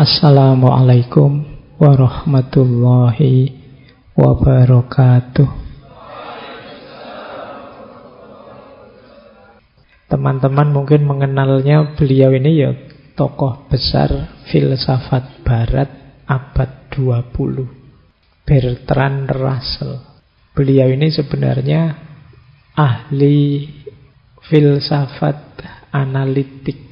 Assalamualaikum warahmatullahi wabarakatuh. Teman-teman mungkin mengenalnya, beliau ini ya tokoh besar filsafat barat abad 20, Bertrand Russell. Beliau ini sebenarnya ahli filsafat analitik.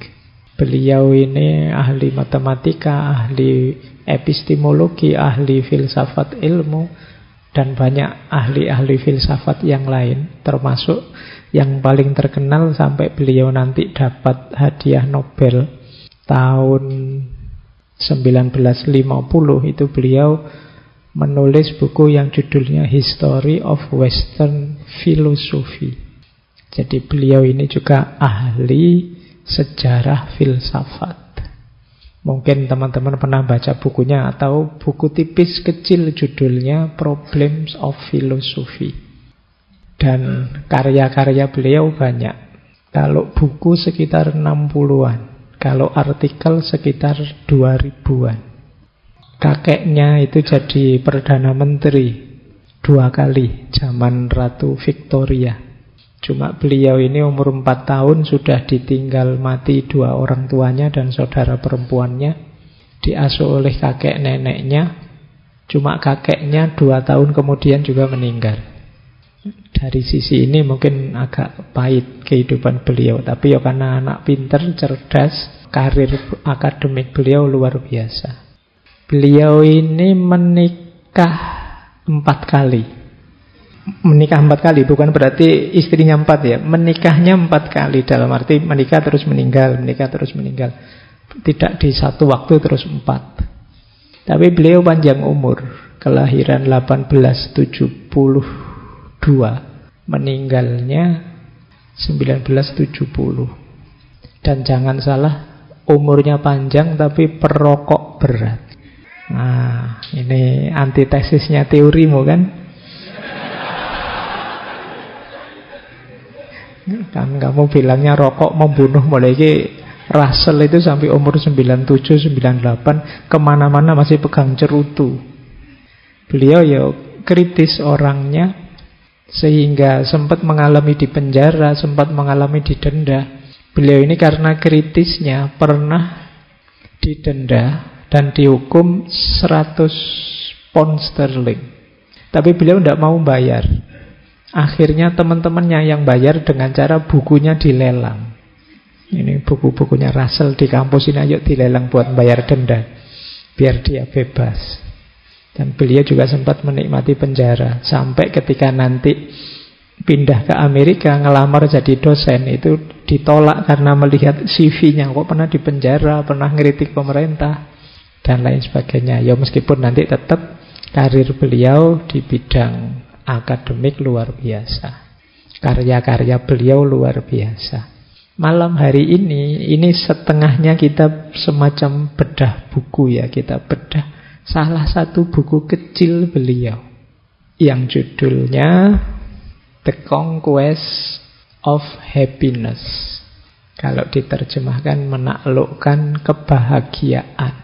Beliau ini ahli matematika, ahli epistemologi, ahli filsafat ilmu, dan banyak ahli-ahli filsafat yang lain, termasuk yang paling terkenal sampai beliau nanti dapat hadiah Nobel tahun 1950, itu beliau menulis buku yang judulnya History of Western Philosophy. Jadi beliau ini juga ahli sejarah filsafat. Mungkin teman-teman pernah baca bukunya, atau buku tipis kecil judulnya Problems of Philosophy. Dan karya-karya beliau banyak. Kalau buku sekitar 60-an, kalau artikel sekitar 2000-an. Kakeknya itu jadi Perdana Menteri 2 kali zaman Ratu Victoria. Cuma beliau ini umur 4 tahun sudah ditinggal mati 2 orang tuanya dan saudara perempuannya. Diasuh oleh kakek neneknya. Cuma kakeknya 2 tahun kemudian juga meninggal. Dari sisi ini mungkin agak pahit kehidupan beliau. Tapi ya karena anak pinter, cerdas, karir akademik beliau luar biasa. Beliau ini menikah 4 kali. Menikah 4 kali, bukan berarti istrinya 4 ya. Menikahnya 4 kali, dalam arti menikah terus meninggal, menikah terus meninggal. Tidak di satu waktu terus 4. Tapi beliau panjang umur. Kelahiran 1872, meninggalnya 1970. Dan jangan salah, umurnya panjang tapi perokok berat. Nah, ini antitesisnya teorimu kan? Kan kamu bilangnya rokok membunuh, mulai Russell itu sampai umur 97-98 kemana-mana masih pegang cerutu. Beliau ya kritis orangnya, sehingga sempat mengalami di penjara, sempat mengalami didenda. Beliau ini karena kritisnya pernah didenda dan dihukum 100 pound sterling. Tapi beliau tidak mau bayar. Akhirnya teman-temannya yang bayar dengan cara bukunya dilelang. Ini buku-bukunya Russell di kampus ini, ayo dilelang buat bayar denda, biar dia bebas. Dan beliau juga sempat menikmati penjara. Sampai ketika nanti pindah ke Amerika, ngelamar jadi dosen, itu ditolak karena melihat CV-nya. Kok pernah di penjara, pernah ngeritik pemerintah, dan lain sebagainya. Ya meskipun nanti tetap karir beliau di bidang akademik luar biasa. Karya-karya beliau luar biasa. Malam hari ini setengahnya kita semacam bedah buku ya. Kita bedah salah satu buku kecil beliau yang judulnya The Conquest of Happiness. Kalau diterjemahkan menaklukkan kebahagiaan.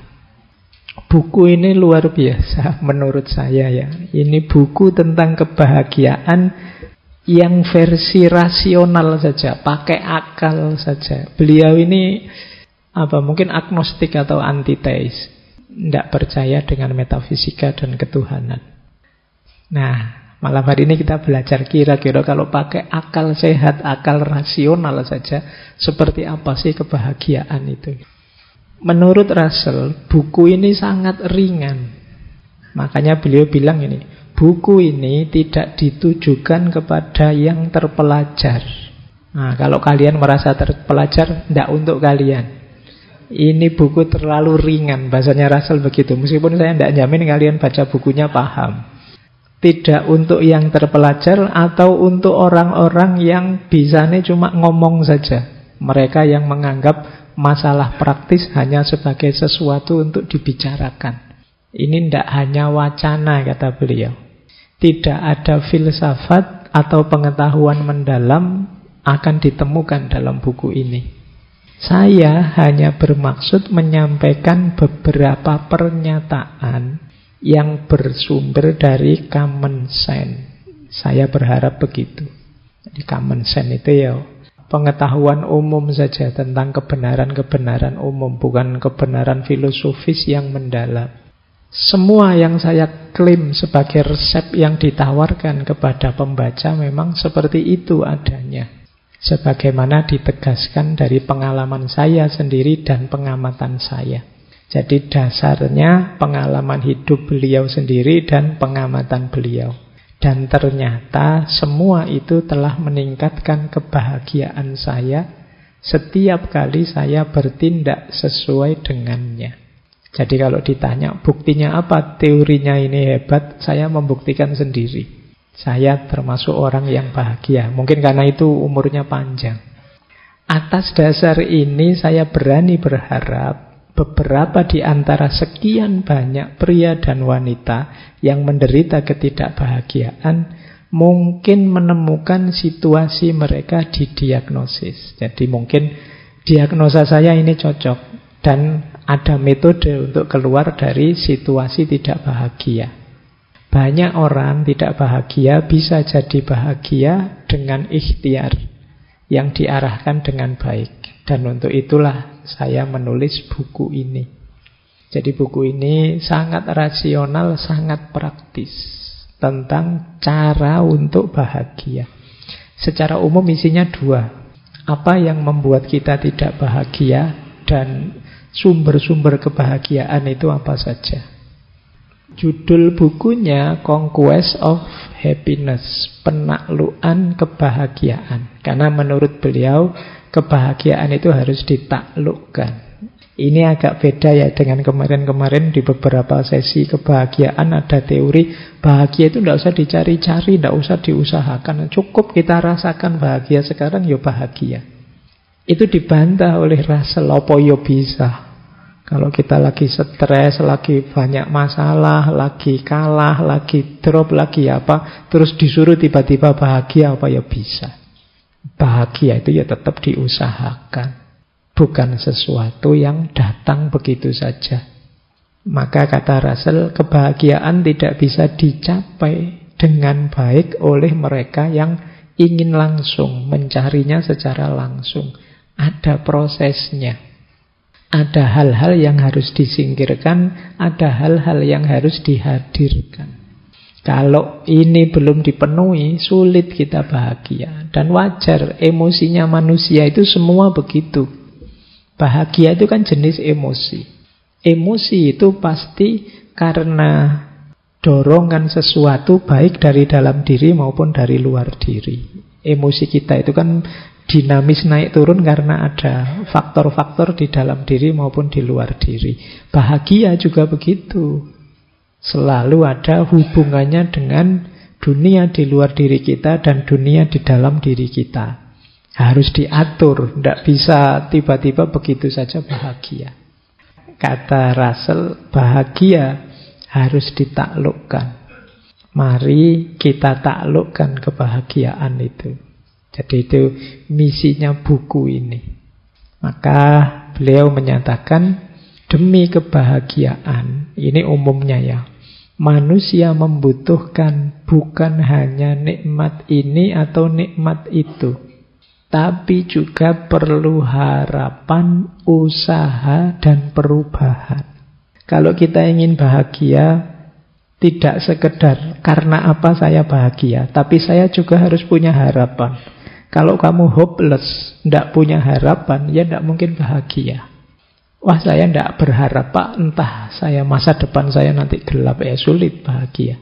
Buku ini luar biasa menurut saya ya. Ini buku tentang kebahagiaan yang versi rasional saja, pakai akal saja. Beliau ini mungkin agnostik atau antiteis, tidak percaya dengan metafisika dan ketuhanan. Nah, malam hari ini kita belajar kira-kira kalau pakai akal sehat, akal rasional saja, seperti apa sih kebahagiaan itu. Menurut Russell, buku ini sangat ringan. Makanya beliau bilang ini, buku ini tidak ditujukan kepada yang terpelajar. Nah, kalau kalian merasa terpelajar, tidak untuk kalian. Ini buku terlalu ringan, bahasanya Russell begitu. Meskipun saya tidak jamin kalian baca bukunya paham. Tidak untuk yang terpelajar atau untuk orang-orang yang bisanya cuma ngomong saja. Mereka yang menganggap masalah praktis hanya sebagai sesuatu untuk dibicarakan. Ini tidak hanya wacana, kata beliau. Tidak ada filsafat atau pengetahuan mendalam akan ditemukan dalam buku ini. Saya hanya bermaksud menyampaikan beberapa pernyataan yang bersumber dari common sense. Saya berharap begitu. Jadi common sense itu ya pengetahuan umum saja tentang kebenaran-kebenaran umum, bukan kebenaran filosofis yang mendalam. Semua yang saya klaim sebagai resep yang ditawarkan kepada pembaca memang seperti itu adanya. Sebagaimana ditegaskan dari pengalaman saya sendiri dan pengamatan saya. Jadi dasarnya pengalaman hidup beliau sendiri dan pengamatan beliau. Dan ternyata semua itu telah meningkatkan kebahagiaan saya setiap kali saya bertindak sesuai dengannya. Jadi kalau ditanya buktinya apa, teorinya ini hebat, saya membuktikan sendiri. Saya termasuk orang yang bahagia. Mungkin karena itu umurnya panjang. Atas dasar ini saya berani berharap beberapa di antara sekian banyak pria dan wanita yang menderita ketidakbahagiaan mungkin menemukan situasi mereka didiagnosis. Jadi mungkin diagnosa saya ini cocok dan ada metode untuk keluar dari situasi tidak bahagia. Banyak orang tidak bahagia bisa jadi bahagia dengan ikhtiar yang diarahkan dengan baik. Dan untuk itulah saya menulis buku ini. Jadi buku ini sangat rasional, sangat praktis tentang cara untuk bahagia. Secara umum isinya dua. Apa yang membuat kita tidak bahagia dan sumber-sumber kebahagiaan itu apa saja. Judul bukunya Conquest of Happiness, penaklukan kebahagiaan. Karena menurut beliau kebahagiaan itu harus ditaklukkan. Ini agak beda ya dengan kemarin-kemarin di beberapa sesi kebahagiaan ada teori bahagia itu tidak usah dicari-cari, tidak usah diusahakan. Cukup kita rasakan bahagia sekarang, ya bahagia. Itu dibantah oleh Russell, apa ya bisa. Kalau kita lagi stres, lagi banyak masalah, lagi kalah, lagi drop, lagi apa, terus disuruh tiba-tiba bahagia, apa ya bisa. Bahagia itu ya tetap diusahakan. Bukan sesuatu yang datang begitu saja. Maka kata Russell, kebahagiaan tidak bisa dicapai dengan baik oleh mereka yang ingin langsung, mencarinya secara langsung. Ada prosesnya. Ada hal-hal yang harus disingkirkan, ada hal-hal yang harus dihadirkan. Kalau ini belum dipenuhi, sulit kita bahagia. Dan wajar, emosinya manusia itu semua begitu. Bahagia itu kan jenis emosi. Emosi itu pasti karena dorongan sesuatu baik dari dalam diri maupun dari luar diri. Emosi kita itu kan dinamis naik turun karena ada faktor-faktor di dalam diri maupun di luar diri. Bahagia juga begitu. Selalu ada hubungannya dengan dunia di luar diri kita dan dunia di dalam diri kita. Harus diatur, tidak bisa tiba-tiba begitu saja bahagia. Kata Russell, bahagia harus ditaklukkan. Mari kita taklukkan kebahagiaan itu. Jadi itu misinya buku ini. Maka beliau menyatakan demi kebahagiaan, ini umumnya ya, manusia membutuhkan bukan hanya nikmat ini atau nikmat itu, tapi juga perlu harapan, usaha, dan perubahan. Kalau kita ingin bahagia, tidak sekedar karena apa saya bahagia, tapi saya juga harus punya harapan. Kalau kamu hopeless, tidak punya harapan, ya tidak mungkin bahagia. Wah, saya tidak berharap, Pak, entah saya masa depan saya nanti gelap, ya sulit bahagia.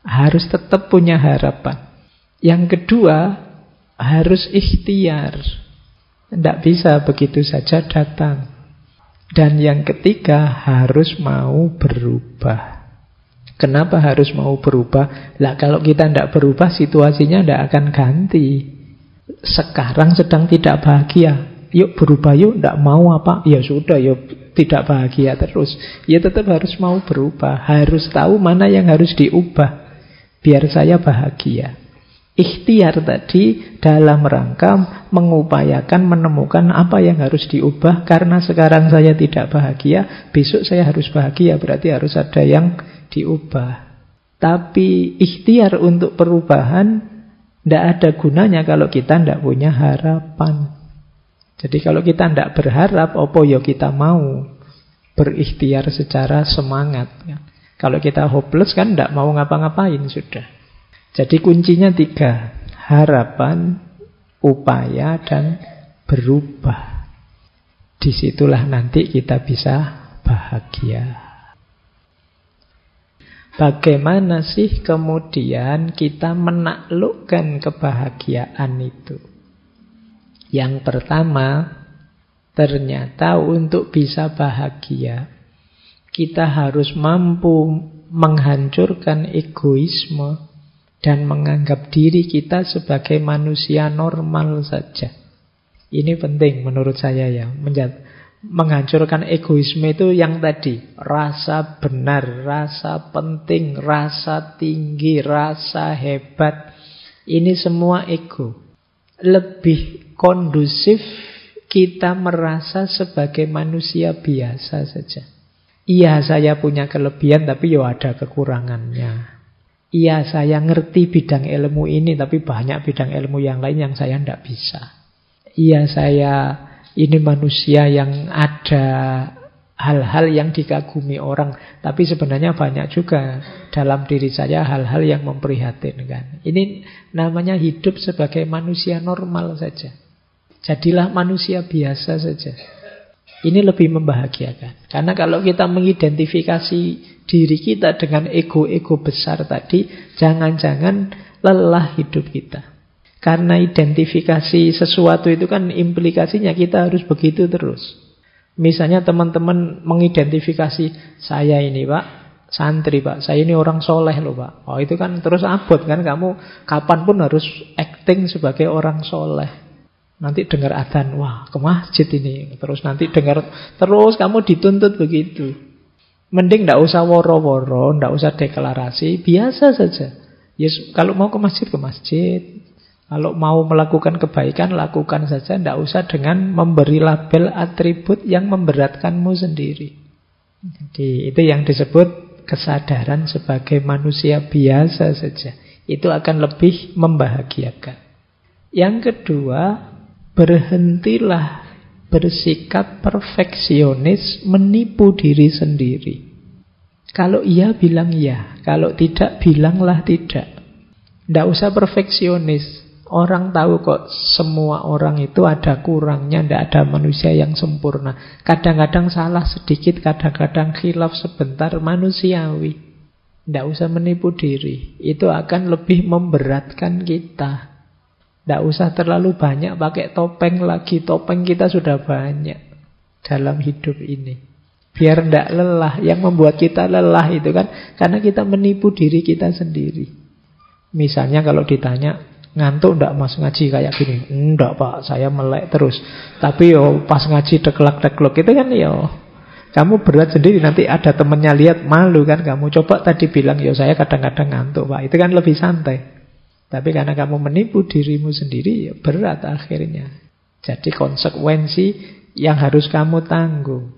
Harus tetap punya harapan. Yang kedua, harus ikhtiar. Tidak bisa begitu saja datang. Dan yang ketiga, harus mau berubah. Kenapa harus mau berubah? Lah kalau kita tidak berubah, situasinya tidak akan ganti. Sekarang sedang tidak bahagia, yuk berubah yuk, tidak mau apa, ya sudah, yuk tidak bahagia terus. Ya tetap harus mau berubah, harus tahu mana yang harus diubah biar saya bahagia. ikhtiar tadi dalam rangka mengupayakan menemukan apa yang harus diubah. Karena sekarang saya tidak bahagia, besok saya harus bahagia, berarti harus ada yang diubah. Tapi ikhtiar untuk perubahan tidak ada gunanya kalau kita tidak punya harapan. Jadi kalau kita tidak berharap, apa ya kita mau berikhtiar secara semangat. Kalau kita hopeless kan tidak mau ngapa-ngapain sudah. Jadi kuncinya 3. Harapan, upaya, dan berubah. Disitulah nanti kita bisa bahagia. Bagaimana sih kemudian kita menaklukkan kebahagiaan itu? Yang pertama, ternyata untuk bisa bahagia, kita harus mampu menghancurkan egoisme dan menganggap diri kita sebagai manusia normal saja. Ini penting menurut saya ya. Menghancurkan egoisme itu yang tadi. Rasa benar, rasa penting, rasa tinggi, rasa hebat. Ini semua ego. Lebih kondusif kita merasa sebagai manusia biasa saja. Iya, saya punya kelebihan tapi ya ada kekurangannya. Iya, saya ngerti bidang ilmu ini, tapi banyak bidang ilmu yang lain yang saya tidak bisa. Iya, saya ini manusia yang ada hal-hal yang dikagumi orang, tapi sebenarnya banyak juga dalam diri saya hal-hal yang memprihatinkan. Ini namanya hidup sebagai manusia normal saja. Jadilah manusia biasa saja. Ini lebih membahagiakan. Karena kalau kita mengidentifikasi diri kita dengan ego-ego besar tadi, jangan-jangan lelah hidup kita. Karena identifikasi sesuatu itu kan implikasinya kita harus begitu terus. Misalnya teman-teman mengidentifikasi, saya ini Pak, santri Pak, saya ini orang soleh loh Pak. Oh itu kan terus abot kan, kamu kapanpun harus acting sebagai orang soleh. Nanti dengar adzan, wah ke masjid ini. Terus nanti dengar, terus kamu dituntut begitu. Mending tidak usah woro-woro, tidak usah deklarasi, biasa saja. Yes, kalau mau ke masjid, ke masjid. Kalau mau melakukan kebaikan, lakukan saja. Tidak usah dengan memberi label atribut yang memberatkanmu sendiri. Jadi itu yang disebut kesadaran sebagai manusia biasa saja. Itu akan lebih membahagiakan. Yang kedua, berhentilah bersikap perfeksionis, menipu diri sendiri. Kalau iya, bilang iya. Kalau tidak, bilanglah tidak. Tidak usah perfeksionis. Orang tahu kok semua orang itu ada kurangnya, tidak ada manusia yang sempurna. Kadang-kadang salah sedikit, kadang-kadang khilaf sebentar, manusiawi. Tidak usah menipu diri. Itu akan lebih memberatkan kita. Tidak usah terlalu banyak pakai topeng lagi. Topeng kita sudah banyak dalam hidup ini. Biar tidak lelah. Yang membuat kita lelah itu kan karena kita menipu diri kita sendiri. Misalnya kalau ditanya, ngantuk ndak mas ngaji kayak gini? Ndak Pak, saya melek terus. Tapi yo pas ngaji deklak-dekluk itu kan yo kamu berat sendiri, nanti ada temennya lihat malu kan kamu. Coba tadi bilang yo saya kadang-kadang ngantuk Pak, itu kan lebih santai. Tapi karena kamu menipu dirimu sendiri, ya berat akhirnya. Jadi konsekuensi yang harus kamu tanggung.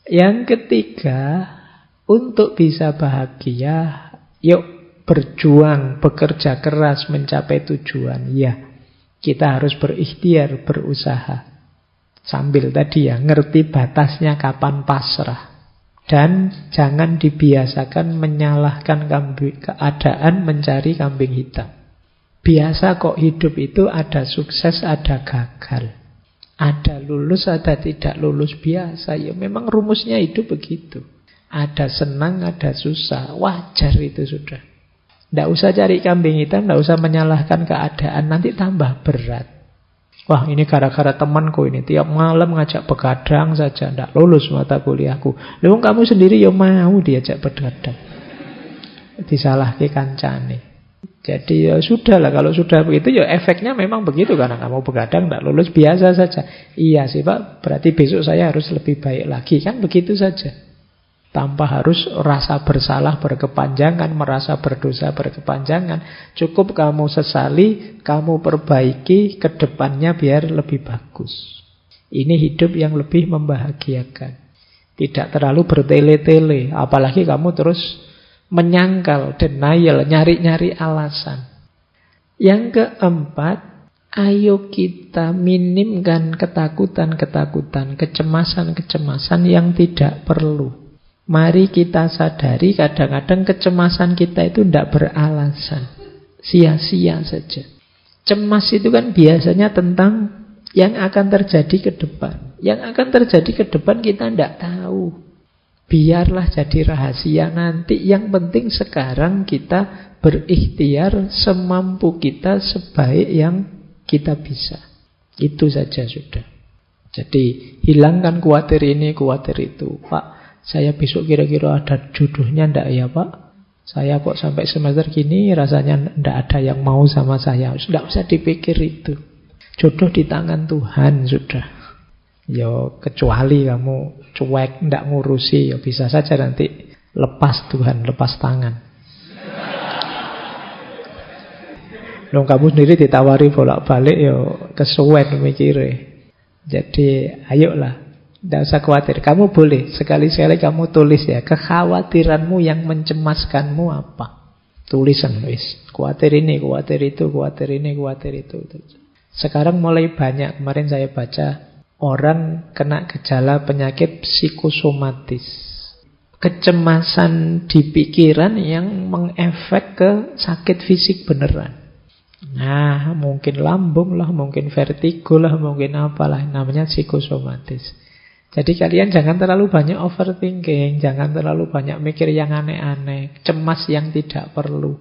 Yang ketiga, untuk bisa bahagia, yuk berjuang, bekerja keras mencapai tujuan. Ya, kita harus berikhtiar, berusaha. Sambil tadi ya, ngerti batasnya kapan pasrah. Dan jangan dibiasakan menyalahkan keadaan, mencari kambing hitam. Biasa kok hidup itu ada sukses, ada gagal. Ada lulus, ada tidak lulus, biasa. Ya memang rumusnya hidup begitu. Ada senang, ada susah. Wajar itu sudah. Tidak usah cari kambing hitam, tidak usah menyalahkan keadaan. Nanti tambah berat. Wah ini gara-gara temanku ini. Tiap malam ngajak begadang saja. Tidak lulus mata kuliahku. Lalu kamu sendiri ya mau diajak begadang. Disalahke kancane. Jadi ya sudah lah, kalau sudah begitu ya efeknya memang begitu. Karena kamu begadang tidak lulus, biasa saja. Iya sih Pak, berarti besok saya harus lebih baik lagi. Kan begitu saja. Tanpa harus rasa bersalah berkepanjangan, merasa berdosa berkepanjangan. Cukup kamu sesali, kamu perbaiki, ke depannya biar lebih bagus. Ini hidup yang lebih membahagiakan. Tidak terlalu bertele-tele. Apalagi kamu terus menyangkal, denial, nyari-nyari alasan. Yang keempat, ayo kita minimkan ketakutan-ketakutan, kecemasan-kecemasan yang tidak perlu. Mari kita sadari kadang-kadang kecemasan kita itu tidak beralasan. Sia-sia saja. Cemas itu kan biasanya tentang yang akan terjadi ke depan. Yang akan terjadi ke depan kita tidak tahu. Biarlah jadi rahasia nanti. Yang penting sekarang kita berikhtiar semampu kita, sebaik yang kita bisa. Itu saja sudah. Jadi hilangkan khawatir ini, khawatir itu. Pak, saya besok kira-kira ada jodohnya ndak ya Pak? Saya kok sampai semester gini rasanya ndak ada yang mau sama saya. Ndak usah dipikir itu. Jodoh di tangan Tuhan sudah. Ya kecuali kamu cuek, ndak ngurusi, ya bisa saja nanti lepas Tuhan, lepas tangan. Loh, kamu sendiri ditawari bolak-balik ya kesuwen mikire. Jadi ayolah. Tidak usah khawatir. Kamu boleh sekali-sekali kamu tulis ya, kekhawatiranmu yang mencemaskanmu apa. Tulisan wis. Khawatir ini, khawatir itu, khawatir ini, khawatir itu. Sekarang mulai banyak. Kemarin saya baca orang kena gejala penyakit psikosomatis. Kecemasan di pikiran yang mengefek ke sakit fisik beneran. Nah, mungkin lambung lah, mungkin vertigo lah, mungkin apalah. Namanya psikosomatis. Jadi kalian jangan terlalu banyak overthinking, jangan terlalu banyak mikir yang aneh-aneh, cemas yang tidak perlu.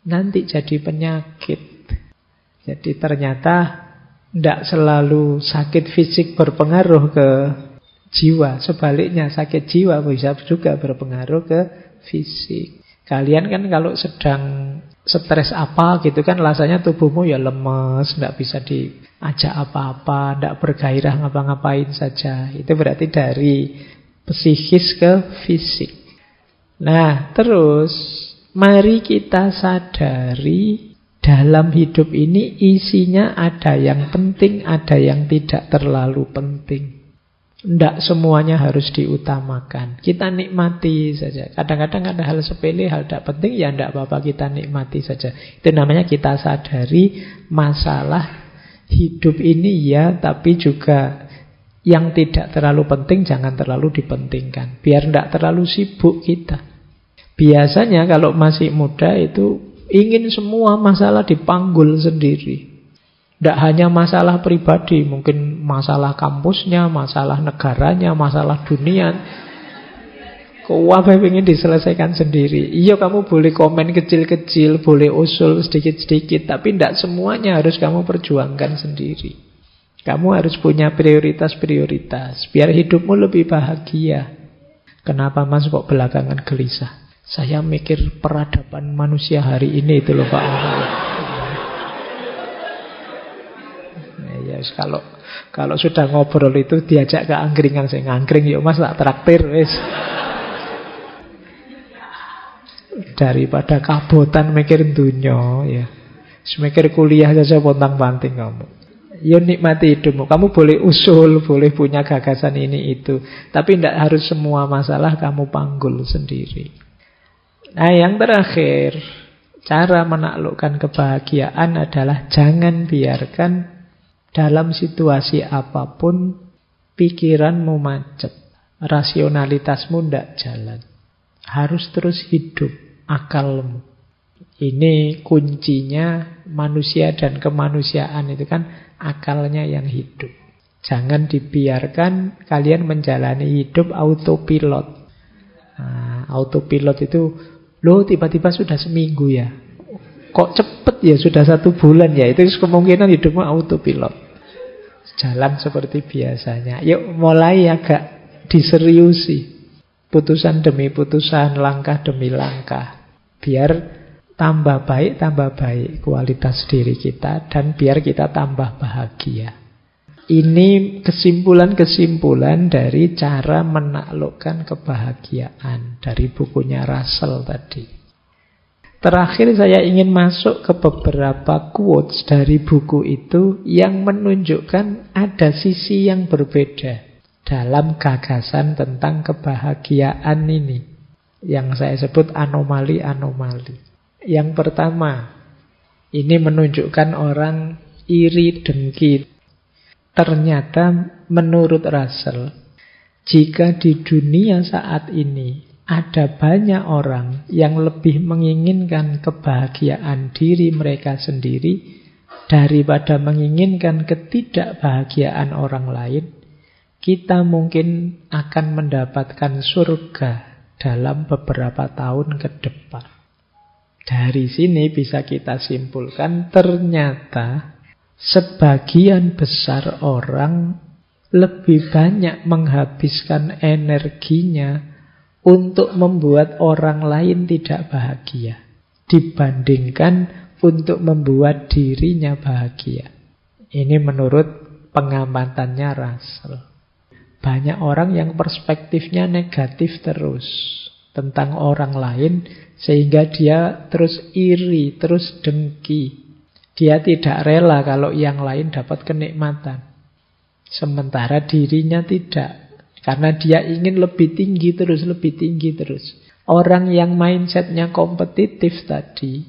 Nanti jadi penyakit. Jadi ternyata tidak selalu sakit fisik berpengaruh ke jiwa. Sebaliknya sakit jiwa bisa juga berpengaruh ke fisik. Kalian kan kalau sedang stres apa gitu kan rasanya tubuhmu ya lemes, tidak bisa diajak apa-apa, tidak bergairah ngapa-ngapain saja. Itu berarti dari psikis ke fisik. Nah terus mari kita sadari dalam hidup ini isinya ada yang penting, ada yang tidak terlalu penting. Tidak semuanya harus diutamakan. Kita nikmati saja. Kadang-kadang ada hal sepele, hal tidak penting, ya tidak apa-apa, kita nikmati saja. Itu namanya kita sadari masalah hidup ini ya, tapi juga yang tidak terlalu penting jangan terlalu dipentingkan. Biar tidak terlalu sibuk kita. Biasanya kalau masih muda itu ingin semua masalah dipanggul sendiri. Tidak hanya masalah pribadi, mungkin masalah kampusnya, masalah negaranya, masalah dunia. Kabeh ingin diselesaikan sendiri. Iya, kamu boleh komen kecil-kecil, boleh usul sedikit-sedikit, tapi tidak semuanya harus kamu perjuangkan sendiri. Kamu harus punya prioritas-prioritas, biar hidupmu lebih bahagia. Kenapa Mas kok belakangan gelisah? Saya mikir peradaban manusia hari ini itu loh Pak. Ya, kalau sudah ngobrol itu diajak ke angkringan, saya ngangkring yuk Mas, tak traktir wis. Daripada kabotan mikir dunia ya. Semikir kuliah saja pontang-panting kamu. Ya nikmati hidupmu. Kamu boleh usul, boleh punya gagasan ini itu, tapi tidak harus semua masalah kamu panggul sendiri. Nah, yang terakhir, cara menaklukkan kebahagiaan adalah jangan biarkan dalam situasi apapun pikiranmu macet, rasionalitasmu tidak jalan. Harus terus hidup akalmu. Ini kuncinya manusia dan kemanusiaan itu kan akalnya yang hidup. Jangan dibiarkan kalian menjalani hidup autopilot. Nah, autopilot itu, loh tiba-tiba sudah seminggu ya. Kok cepet ya, sudah 1 bulan ya. Itu kemungkinan hidupmu autopilot. Jalan seperti biasanya. Yuk mulai agak diseriusi. Putusan demi putusan, langkah demi langkah. Biar tambah baik kualitas diri kita. Dan biar kita tambah bahagia. Ini kesimpulan-kesimpulan dari cara menaklukkan kebahagiaan dari bukunya Russell tadi. Terakhir saya ingin masuk ke beberapa quotes dari buku itu yang menunjukkan ada sisi yang berbeda dalam gagasan tentang kebahagiaan ini, yang saya sebut anomali-anomali. Yang pertama, ini menunjukkan orang iri dengki. Ternyata menurut Russell, jika di dunia saat ini ada banyak orang yang lebih menginginkan kebahagiaan diri mereka sendiri daripada menginginkan ketidakbahagiaan orang lain, kita mungkin akan mendapatkan surga dalam beberapa tahun ke depan. Dari sini bisa kita simpulkan ternyata sebagian besar orang lebih banyak menghabiskan energinya untuk membuat orang lain tidak bahagia dibandingkan untuk membuat dirinya bahagia. Ini menurut pengamatannya Russell. Banyak orang yang perspektifnya negatif terus tentang orang lain, sehingga dia terus iri, terus dengki. Dia tidak rela kalau yang lain dapat kenikmatan. Sementara dirinya tidak. Karena dia ingin lebih tinggi terus, lebih tinggi terus. Orang yang mindsetnya kompetitif tadi,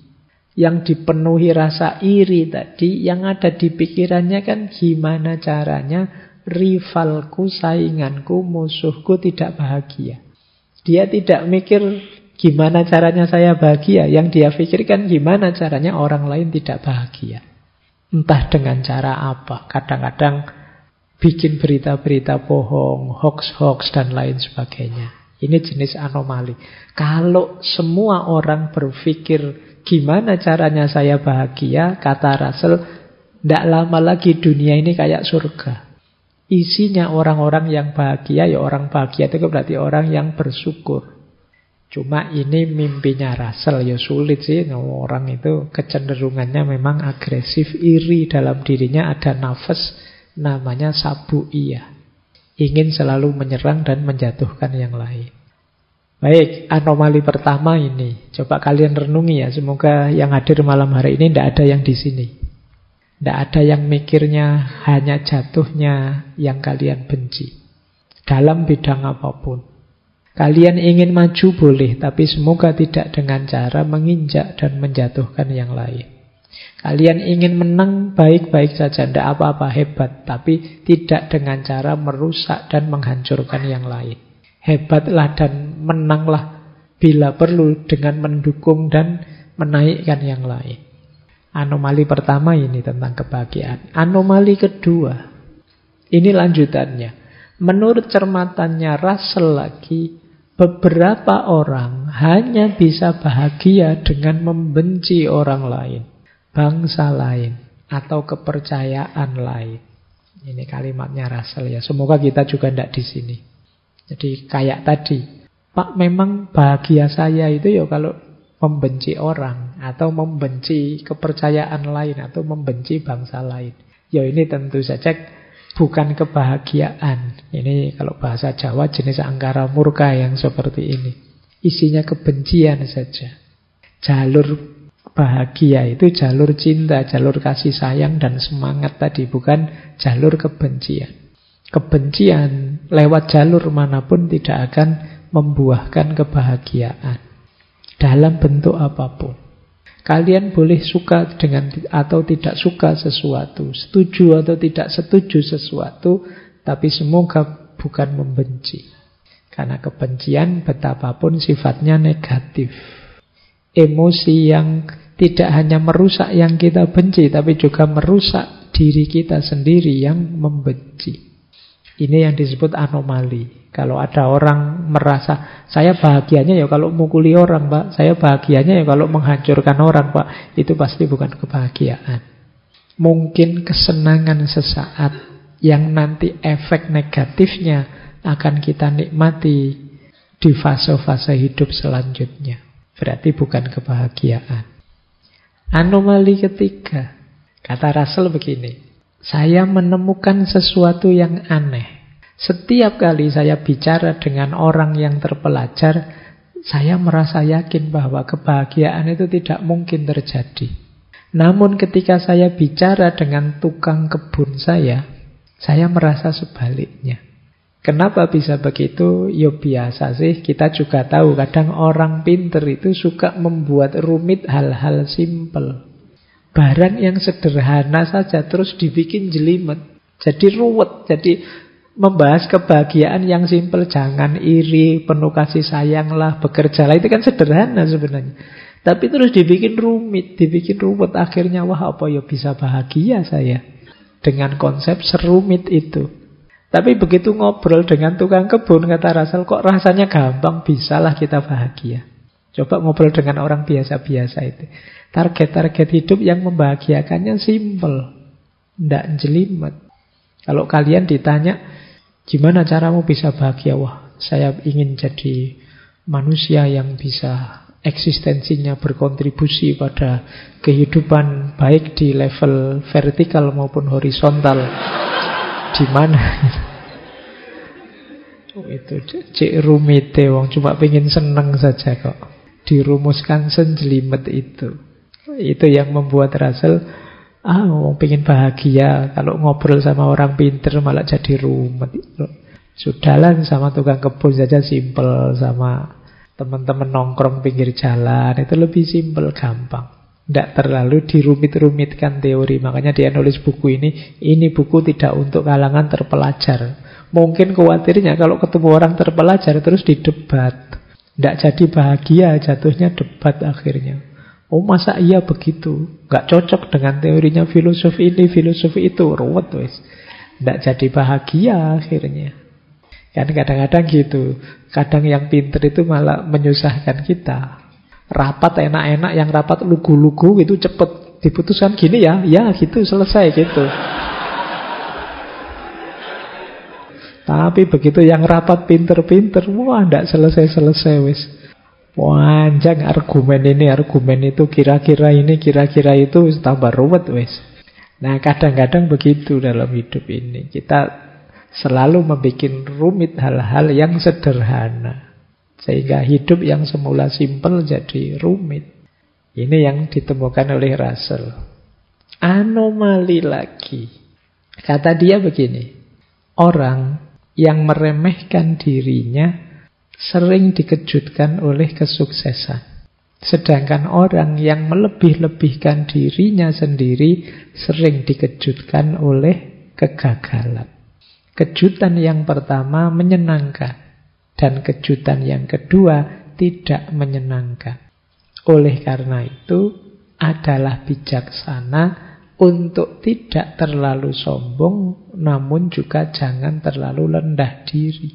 yang dipenuhi rasa iri tadi, yang ada di pikirannya kan gimana caranya rivalku, sainganku, musuhku tidak bahagia. Dia tidak mikir gimana caranya saya bahagia. Yang dia pikirkan gimana caranya orang lain tidak bahagia. Entah dengan cara apa. Kadang-kadang bikin berita-berita bohong, hoax-hoax dan lain sebagainya. Ini jenis anomali. Kalau semua orang berpikir gimana caranya saya bahagia, kata Russell, tidak lama lagi dunia ini kayak surga. Isinya orang-orang yang bahagia, ya orang bahagia itu berarti orang yang bersyukur. Cuma ini mimpinya Russell, ya sulit sih. Orang itu kecenderungannya memang agresif, iri dalam dirinya, ada nafas namanya sabu'iyah. Ingin selalu menyerang dan menjatuhkan yang lain. Baik, anomali pertama ini. Coba kalian renungi ya. Semoga yang hadir malam hari ini tidak ada yang di sini. Tidak ada yang mikirnya hanya jatuhnya yang kalian benci. Dalam bidang apapun. Kalian ingin maju boleh, tapi semoga tidak dengan cara menginjak dan menjatuhkan yang lain. Kalian ingin menang baik-baik saja, tidak apa-apa, hebat. Tapi tidak dengan cara merusak dan menghancurkan yang lain. Hebatlah dan menanglah bila perlu dengan mendukung dan menaikkan yang lain. Anomali pertama ini tentang kebahagiaan. Anomali kedua, ini lanjutannya. Menurut cermatannya Russell lagi, beberapa orang hanya bisa bahagia dengan membenci orang lain, bangsa lain, atau kepercayaan lain. Ini kalimatnya Russell ya. Semoga kita juga tidak di sini. Jadi kayak tadi, Pak, memang bahagia saya itu ya kalau membenci orang, atau membenci kepercayaan lain, atau membenci bangsa lain. Ya ini tentu saja bukan kebahagiaan. Ini kalau bahasa Jawa jenis angkara murka yang seperti ini. Isinya kebencian saja. Jalur bahagia itu jalur cinta, jalur kasih sayang dan semangat tadi, bukan jalur kebencian. Kebencian lewat jalur manapun tidak akan membuahkan kebahagiaan dalam bentuk apapun. Kalian boleh suka dengan atau tidak suka sesuatu, setuju atau tidak setuju sesuatu, tapi semoga bukan membenci. Karena kebencian betapapun sifatnya negatif. Emosi yang tidak hanya merusak yang kita benci, tapi juga merusak diri kita sendiri yang membenci. Ini yang disebut anomali. Kalau ada orang merasa, saya bahagianya ya kalau mukuli orang, Pak. Saya bahagianya ya kalau menghancurkan orang, Pak. Itu pasti bukan kebahagiaan. Mungkin kesenangan sesaat yang nanti efek negatifnya akan kita nikmati di fase-fase hidup selanjutnya. Berarti bukan kebahagiaan. Anomali ketiga, kata Russell begini. Saya menemukan sesuatu yang aneh. Setiap kali saya bicara dengan orang yang terpelajar, saya merasa yakin bahwa kebahagiaan itu tidak mungkin terjadi. Namun ketika saya bicara dengan tukang kebun saya merasa sebaliknya. Kenapa bisa begitu? Ya biasa sih, kita juga tahu kadang orang pinter itu suka membuat rumit hal-hal simpel. Barang yang sederhana saja terus dibikin jelimet, jadi ruwet, jadi membahas kebahagiaan yang simpel, jangan iri, penuh kasih sayanglah, bekerjalah, itu kan sederhana sebenarnya. Tapi terus dibikin rumit, dibikin ruwet, akhirnya wah apa ya bisa bahagia saya dengan konsep serumit itu. Tapi begitu ngobrol dengan tukang kebun, kata Russell, kok rasanya gampang, bisalah kita bahagia. Coba ngobrol dengan orang biasa-biasa itu. Target-target hidup yang membahagiakannya simple, tidak jelimet. Kalau kalian ditanya, gimana caramu bisa bahagia? Wah, saya ingin jadi manusia yang bisa eksistensinya berkontribusi pada kehidupan, baik di level vertikal maupun horizontal. Di mana? Oh, itu cek rumit wong cuma pengen seneng saja kok. Dirumuskan senjelimet itu. Itu yang membuat Russell wong pengen bahagia, kalau ngobrol sama orang pinter malah jadi rumit. Sudahlah sama tukang kebun saja simple, sama teman-teman nongkrong pinggir jalan itu lebih simple, gampang. Tidak terlalu dirumit-rumitkan teori. Makanya dia nulis buku ini buku tidak untuk kalangan terpelajar. Mungkin khawatirnya kalau ketemu orang terpelajar terus didebat, tidak jadi bahagia, jatuhnya debat akhirnya. Oh masa iya begitu, nggak cocok dengan teorinya filosofi ini, filosofi itu, ruwet wes, tidak jadi bahagia akhirnya. Kan kadang-kadang gitu. Kadang yang pinter itu malah menyusahkan kita. Rapat enak-enak, yang rapat lugu-lugu itu cepet diputuskan gini ya gitu, selesai gitu. Tapi begitu yang rapat pinter-pinter, wah tidak selesai-selesai wes. Panjang argumen ini, argumen itu, kira-kira ini, kira-kira itu, tambah ruwet wes. Nah kadang-kadang begitu dalam hidup ini. Kita selalu membuat rumit hal-hal yang sederhana, sehingga hidup yang semula simpel jadi rumit. Ini yang ditemukan oleh Russell. Anomali lagi. Kata dia begini, orang yang meremehkan dirinya sering dikejutkan oleh kesuksesan. Sedangkan orang yang melebih-lebihkan dirinya sendiri sering dikejutkan oleh kegagalan. Kejutan yang pertama menyenangkan, dan kejutan yang kedua tidak menyenangkan. Oleh karena itu, adalah bijaksana untuk tidak terlalu sombong, namun juga jangan terlalu rendah diri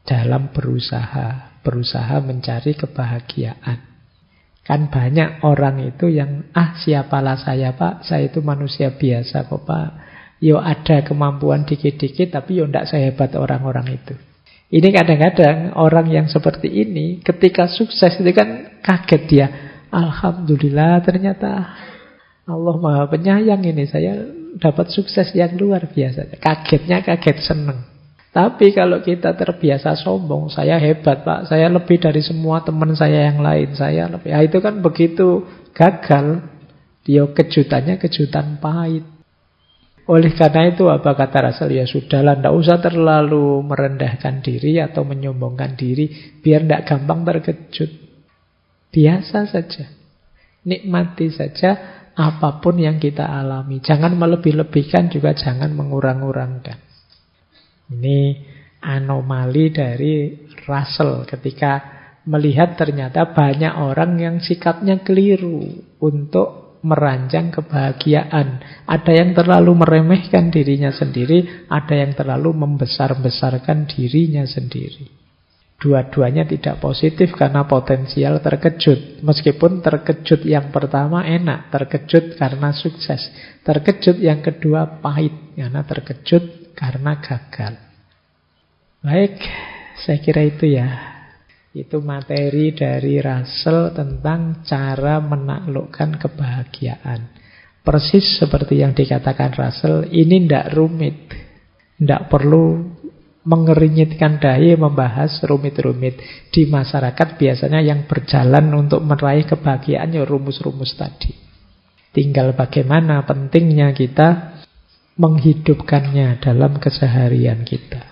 dalam berusaha mencari kebahagiaan. Kan banyak orang itu yang siapalah saya pak, saya itu manusia biasa kok pak. Yo ada kemampuan dikit-dikit tapi yo ndak sehebat orang-orang itu. Ini kadang-kadang orang yang seperti ini ketika sukses itu kan kaget dia. Alhamdulillah ternyata Allah Maha Penyayang, ini saya dapat sukses yang luar biasa. Kagetnya kaget seneng. Tapi kalau kita terbiasa sombong, saya hebat pak, saya lebih dari semua teman saya yang lain, saya lebih, itu kan begitu gagal, dia kejutannya kejutan pahit. Oleh karena itu apa kata Russell? Ya sudahlah, tidak usah terlalu merendahkan diri atau menyombongkan diri, biar tidak gampang terkejut. Biasa saja, nikmati saja apapun yang kita alami. Jangan melebih-lebihkan, juga jangan mengurang-urangkan. Ini anomali dari Russell ketika melihat ternyata banyak orang yang sikapnya keliru untuk merancang kebahagiaan. Ada yang terlalu meremehkan dirinya sendiri, ada yang terlalu membesar-besarkan dirinya sendiri. Dua-duanya tidak positif karena potensial terkejut. Meskipun terkejut yang pertama enak, terkejut karena sukses. Terkejut yang kedua pahit, karena terkejut karena gagal. Baik, saya kira itu ya. Itu materi dari Russell tentang cara menaklukkan kebahagiaan. persis seperti yang dikatakan Russell, ini tidak rumit. Tidak perlu mengerinyitkan dahi membahas rumit-rumit. Di masyarakat biasanya yang berjalan untuk meraih kebahagiaan ya rumus-rumus tadi. Tinggal bagaimana pentingnya kita menghidupkannya dalam keseharian kita.